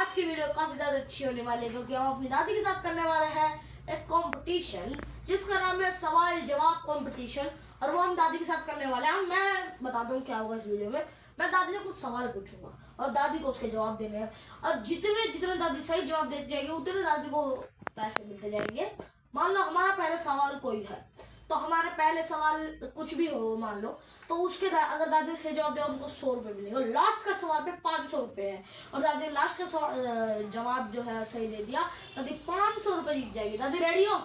आज की वीडियो काफी ज्यादा अच्छी होने वाली है क्योंकि हम अपनी दादी के साथ करने वाले हैं एक कंपटीशन जिसका नाम है सवाल जवाब कंपटीशन। और वो हम दादी के साथ करने वाले हैं। मैं बता दूं क्या होगा इस वीडियो में। मैं दादी से कुछ सवाल पूछूंगा और दादी को उसके जवाब देने हैं और जितने जितने दादी सही जवाब देती जाएगी उतने दादी को पैसे मिलते जाएंगे। मान लो हमारा पहला सवाल कोई है तो हमारे पहले सवाल कुछ भी हो मान लो तो उसके अगर दादी से जवाब दे उनको 100 रुपये मिलेंगे। लास्ट का सवाल पे 500 रुपये है और दादी ने लास्ट का जवाब जो है सही दे दिया दादी 500 रुपये जीत जाएगी। दादी रेडी हो?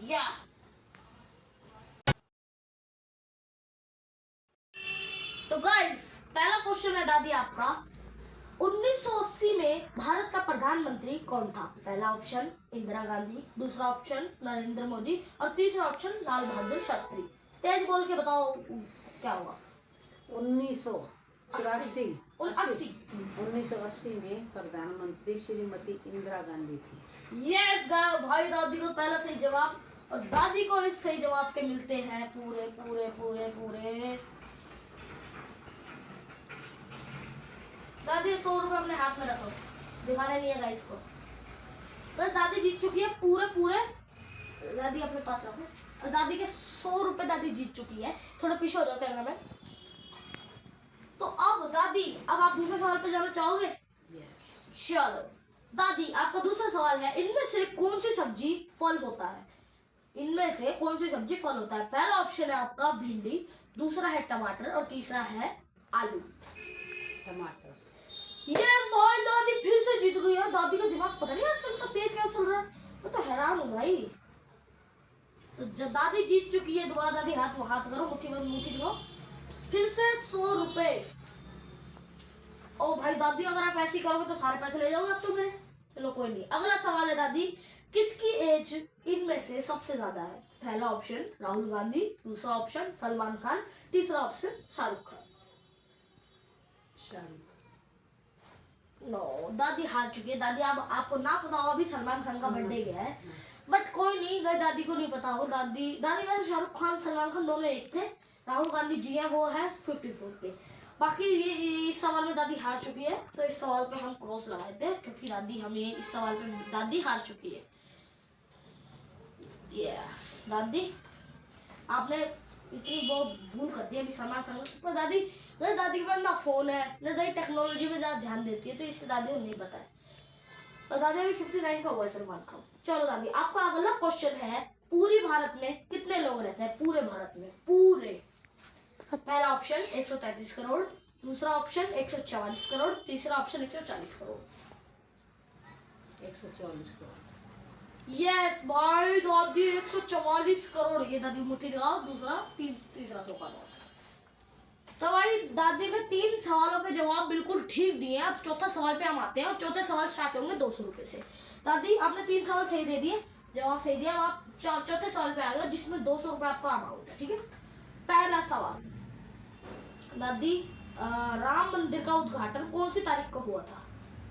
या तो गाइस पहला क्वेश्चन है दादी आपका 1980 में भारत का प्रधानमंत्री कौन था? पहला ऑप्शन इंदिरा गांधी, दूसरा ऑप्शन नरेंद्र मोदी और तीसरा ऑप्शन लाल बहादुर शास्त्री। तेज बोल के बताओ क्या होगा। 1980 में प्रधानमंत्री श्रीमती इंदिरा गांधी थी। यस भाई दादी को पहला सही जवाब और दादी को इस सही जवाब के मिलते हैं पूरे पूरे पूरे पूरे दादी 100 रुपए अपने हाथ में रखो, दिखाने नहीं है गाइस को। तो दादी जीत चुकी है पूरे पूरे। दादी अपने पास रखो और दादी के 100 रुपए दादी जीत चुकी है। थोड़ा पीछे हो जाओ कैमरा में। तो अब दादी अब आप दूसरे सवाल पे जाना चाहोगे? चलो दादी आपका दूसरा सवाल है इनमें से कौन सी सब्जी फल होता है? इनमें से कौन सी सब्जी फल होता है? पहला ऑप्शन है आपका भिंडी, दूसरा है टमाटर और तीसरा है आलू। टमाटर। यस भाई दादी फिर से जीत गई यार। दादी का दिमाग पता नहीं आजकल इतना तेज कैसे चल रहा है। मैं तो हैरान हूँ भाई। तो जब दादी जीत चुकी है दोबारा दादी हाथ करो मुट्ठी में मुट्ठी दो फिर से 100 रुपए। ओ भाई दादी अगर आप ऐसी करोगे तो सारे पैसे ले जाओगे अब तो मेरे। चलो कोई नहीं। अगला सवाल है दादी किसकी एज इनमें से सबसे ज्यादा है? पहला ऑप्शन राहुल गांधी, दूसरा ऑप्शन सलमान खान, तीसरा ऑप्शन शाहरुख खान। शाहरुख। नो दादी हार चुकी है। दादी अब आपको ना पता हो अभी सलमान खान का बर्थडे गया है बट कोई नहीं गए दादी को नहीं पता होगा। दादी वैसे शाहरुख खान सलमान खान दोनों एक थे। राहुल गांधी जी है वो है 54 के। बाकी ये इस सवाल में दादी हार चुकी है तो इस सवाल पे हम क्रॉस लगाए थे क्योंकि दादी हमें इस सवाल पे दादी हार चुकी है। यस दादी आपने इतनी बहुत भूल कर दी अभी सलमान खान पर। दादी के पास ना फोन है ना दादी टेक्नोलॉजी में ज्यादा ध्यान देती है तो इससे दादी को नहीं पता है। और दादी अभी 59 का हुआ है सलमान खान। चलो दादी आपका अगला क्वेश्चन है पूरे भारत में कितने लोग रहते हैं? पूरे भारत में पूरे। पहला ऑप्शन 133 करोड़, दूसरा ऑप्शन 144 करोड़, तीसरा ऑप्शन 140 करोड़। 144 करोड़। यस भाई दादी 144 करोड़। ये दादी मुट्ठी दिखाओ। दूसरा तीसरा 100 का नोट। तो भाई दादी ने 3 सवालों के जवाब बिल्कुल ठीक दिए। अब चौथा सवाल पे हम आते हैं और चौथे सवाल स्टार्ट होंगे 200 रुपए से। दादी आपने 3 सवाल सही दे दिए, जवाब सही दिया। अब आप चौथे सवाल पे आ गए जिसमें 200 रुपए आपका अमाउंट है। ठीक है। पहला सवाल दादी राम मंदिर का उद्घाटन कौन सी तारीख को हुआ था?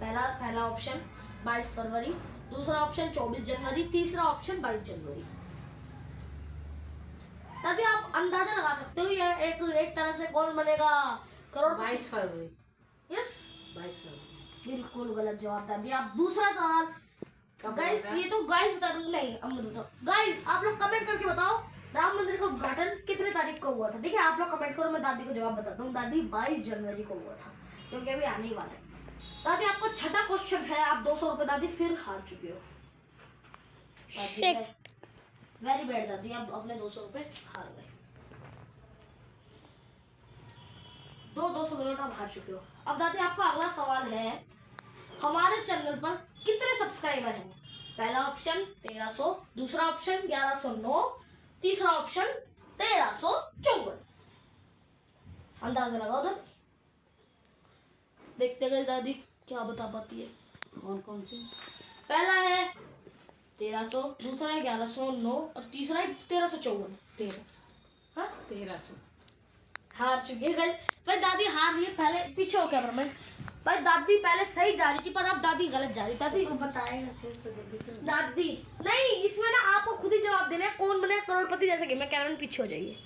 पहला ऑप्शन 22 फरवरी, दूसरा ऑप्शन 24 जनवरी, तीसरा ऑप्शन 22 जनवरी। दादी आप अंदाजा लगा सकते हो ये एक तरह से कौन बनेगा करोड़? 22 फरवरी। यस 22 फरवरी बिल्कुल गलत जवाब दादी। आप दूसरा सवाल गाइस ये तो गाइस बता दूं नहीं अब मत बताओ। गाइस आप लोग कमेंट करके बताओ राम मंदिर का उद्घाटन कितने तारीख को हुआ था? ठीक है आप लोग कमेंट करो मैं दादी को जवाब बताता हूँ। दादी 22 जनवरी को हुआ था क्योंकि अभी आने ही वाला है। दादी आपका छठा क्वेश्चन है। आप 200 रुपए दादी फिर हार चुके हो। वेरी बैड दादी आप अपने 200 रुपए हार गए। 200 मिनट आप हार चुके हो। अब दादी आपका अगला सवाल है हमारे चैनल पर कितने सब्सक्राइबर हैं? पहला ऑप्शन 1300, दूसरा ऑप्शन 1109, तीसरा ऑप्शन 1354। अंदाजा लगाओ दादी। देखते गए दादी क्या बता पाती है। कौन कौन सी? पहला है 1300, दूसरा है 1109 और तीसरा है 1354। 1300। हाँ 1300 हार चुकी है भाई दादी हार रही है। पहले पीछे हो कैमरा मैन। भाई दादी पहले सही जा रही थी पर अब दादी गलत जा रही। दादी तो बताएगा दादी नहीं इसमें ना आपको खुद ही जवाब देना है कौन बने करोड़पति। जैसे कि मैं कैमरा पीछे हो जाइए।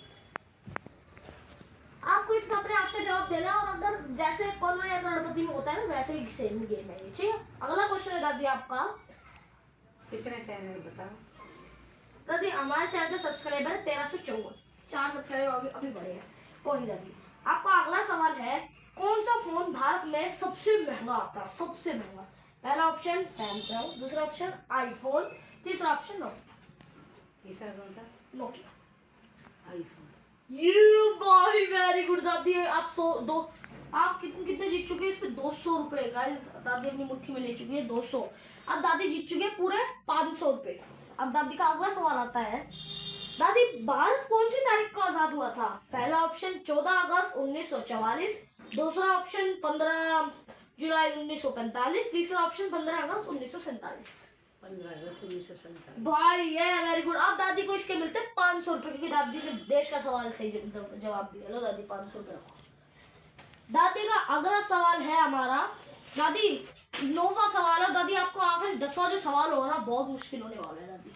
आपको इसमें अपने आप से जवाब देना है, और अगर जैसे कौन बनेगा करोड़पति में होता है ना, वैसे ही सेम गेम है ये, ठीक है। अगला क्वेश्चन है दादी आपका। कितने चैनल बताओ? दादी हमारे चैनल पे सब्सक्राइबर है 1354, 4 सब्सक्राइबर अभी अभी बढ़े हैं। कोई नहीं दादी। आपका अगला सवाल है, कौन सा फोन भारत में सबसे महंगा आता है, सबसे महंगा? पहला ऑप्शन सैमसंग, दूसरा ऑप्शन आईफोन, तीसरा ऑप्शन तीसरा कौन सा? नोकिया। आईफोन। यू भाई वेरी गुड दादी। आप कितने कितने जीत चुके हैं इस पे? 200 रुपए गाइस, दादी अपनी मुट्ठी में ले चुकी है 200। अब दादी जीत चुकी है पूरे 500 रुपए। अब दादी का अगला सवाल आता है, दादी भारत कौन सी तारीख को आजाद हुआ था? पहला ऑप्शन 14 अगस्त 1944, दूसरा ऑप्शन 15 जुलाई 1945, तीसरा ऑप्शन 15 अगस्त 1947। 15 अगस्त 1947। भाई ये वेरी गुड। अब दादी को इसके मिलते हैं 500 रुपए, क्योंकि दादी ने देश का सवाल सही जवाब दिया। लो दादी 500 रुपए रखो। दादी का अगला सवाल है हमारा, दादी 9वां सवाल है। दादी आपको आखिरी 10वां जो सवाल होगा ना, बहुत मुश्किल होने वाला है दादी।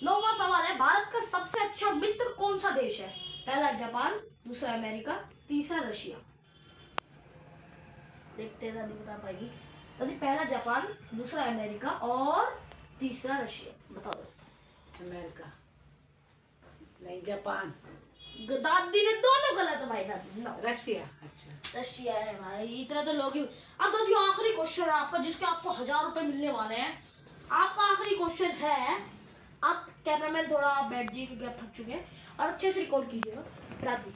9वां सवाल है, भारत का सबसे अच्छा मित्र कौन सा देश है? पहला जापान, दूसरा अमेरिका, तीसरा रशिया। देखते हैं दादी बता पाएगी। दादी पहला जापान, दूसरा अमेरिका और तीसरा रशिया, बता दो। अमेरिका नहीं, जापान। दादी ने दोनों गलत है भाई दादी। No. रशिया। अच्छा, रशिया है भाई, इतना तो लोग ही। अब दादी आखिरी क्वेश्चन है आपका, जिसके आपको 1000 रुपए मिलने वाले हैं। आपका आखिरी क्वेश्चन है, आप कैमरामैन थोड़ा आप बैठ जाइए क्योंकि आप थक चुके हैं, और अच्छे से रिकॉर्ड कीजिएगा। दादी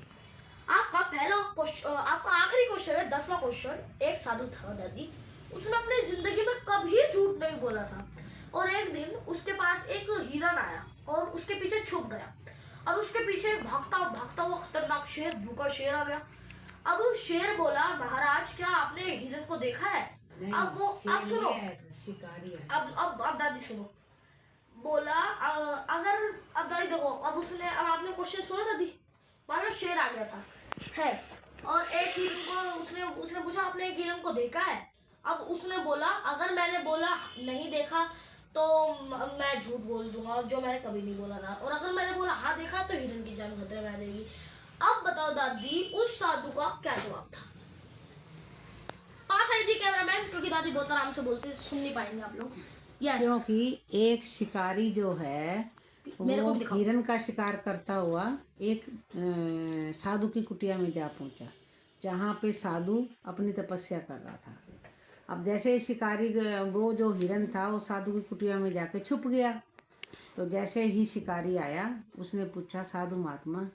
आपका पहला क्वेश्चन, आपका आखिरी क्वेश्चन है 10वां क्वेश्चन। एक साधु था दादी, उसने अपनी जिंदगी में कभी झूठ नहीं बोला था, और एक दिन उसके पास एक हिरन आया और उसके पीछे छुप गया, और उसके पीछे भागता भागता हुआ खतरनाक शेर, भूखा शेर आ गया। अब शेर बोला, महाराज क्या आपने हिरन को देखा है? नहीं, अब वो, अब सुनो, शिकारी है। अब दादी सुनो। बोला अगर, अब दादी देखो, अब उसने, अब आपने क्वेश्चन सुना दादी? मान लो शेर आ गया था है, और एक हिरन को उसने पूछा आपने एक हिरन को देखा है? अब उसने बोला अगर मैंने बोला नहीं देखा तो मैं झूठ बोल दूंगा, जो मैंने कभी नहीं बोला था, और अगर मैंने बोला हाँ देखा तो हिरन की जान खतरे में आ जाएगी। अब बताओ दादी उस साधु का क्या जवाब था? पास आइए कैमरामैन, क्योंकि दादी बहुत आराम से बोलते, सुन नहीं पाएंगे आप लोग। यस, क्योंकि एक शिकारी जो है मेरे को वो भी दिखाओ। हिरन का शिकार करता हुआ एक साधु की कुटिया में जा पहुंचा, जहाँ पे साधु अपनी तपस्या कर रहा था। अब जैसे ही शिकारी वो जो हिरन था वो साधु की कुटिया में जाके छुप गया, तो जैसे ही शिकारी आया उसने पूछा, साधु महात्मा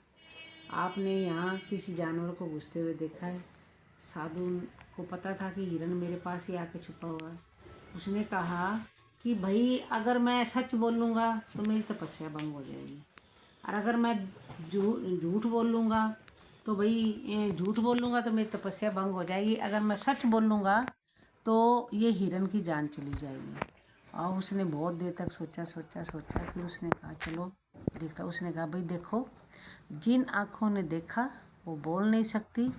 आपने यहाँ किसी जानवर को घुसते हुए देखा है? साधु को पता था कि हिरन मेरे पास ही आके छुपा हुआ है। उसने कहा कि भाई अगर मैं सच बोलूँगा तो मेरी तपस्या भंग हो जाएगी, और अगर मैं झूठ बोलूँगा तो भाई झूठ बोलूँगा तो मेरी तपस्या भंग हो जाएगी, अगर मैं सच बोलूँगा तो ये हिरन की जान चली जाएगी। और उसने बहुत देर तक सोचा, फिर उसने कहा चलो देखता। उसने कहा भाई देखो, जिन आँखों ने देखा वो बोल नहीं सकती,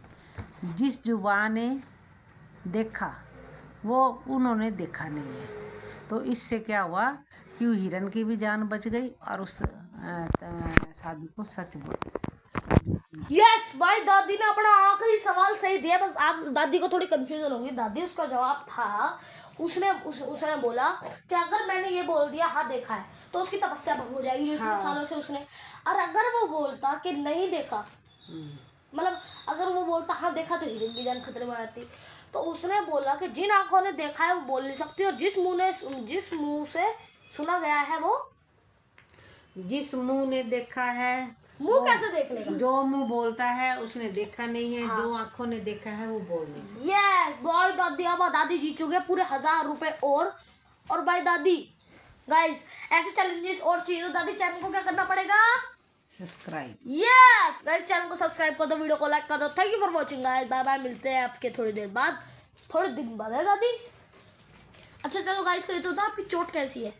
जिस जुबान ने देखा वो उन्होंने देखा नहीं है। तो इससे क्या हुआ कि हिरन की भी जान बच गई और उस साधु को सच बोल। यस भाई, दादी ने अपना आखिरी सवाल सही दिया। बस आप दादी को थोड़ी कंफ्यूजन होगी। दादी उसका जवाब था, उसने बोला कि अगर मैंने ये बोल दिया हाँ देखा है तो उसकी तपस्या भंग हो जाएगी, जो इतने सालों से उसने। और अगर वो बोलता कि नहीं देखा, मतलब अगर वो बोलता हाँ देखा, तो हिरन की जान खतरे में आती। तो उसने बोला कि जिन आंखों ने देखा है वो बोल नहीं सकती, और जिस मुंह से सुना गया है वो, जिस मुंह ने देखा है मुंह कैसे देख लेगा? जो मुंह बोलता है उसने देखा नहीं है। हाँ। जो आंखों ने देखा है वो बोल नहीं सकती। यस भाई दादी, अब दादी जीत चुके पूरे 1000 रुपए। और भाई दादी गाइस, ऐसे चैलेंजेस और चाहिए तो दादी चैनल को क्या करना पड़ेगा? सब्सक्राइब। यस गाइस, चैनल को सब्सक्राइब कर दो, वीडियो को लाइक कर दो। Thank you for watching guys, bye bye. मिलते हैं आपके थोड़ी देर बाद, थोड़े दिन बाद है दादी। अच्छा चलो गाइस, कहते हो आपकी चोट कैसी है?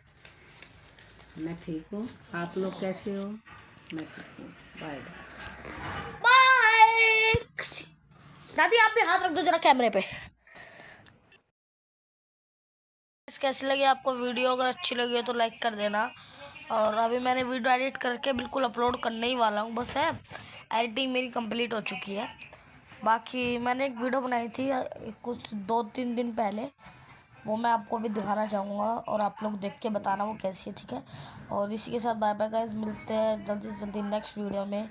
मैं ठीक हूँ, आप लोग कैसे हो? मैं ठीक हूँ। Bye bye. दादी आप भी हाथ रख दो जरा कैमरे पे। कैसी लगी आपको वीडियो? अगर अच्छी लगी हो तो लाइक कर देना। और अभी मैंने वीडियो एडिट करके बिल्कुल अपलोड करने ही वाला हूँ, बस है एडिटिंग मेरी कंप्लीट हो चुकी है। बाकी मैंने एक वीडियो बनाई थी कुछ 2-3 दिन पहले, वो मैं आपको भी दिखाना चाहूँगा और आप लोग देख के बताना वो कैसी है, ठीक है। और इसी के साथ बाय बाय गाइस, मिलते हैं जल्दी से जल्दी नेक्स्ट वीडियो में।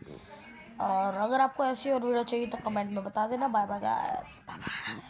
और अगर आपको ऐसी और वीडियो चाहिए तो कमेंट में बता देना। Bye bye guys, bye bye.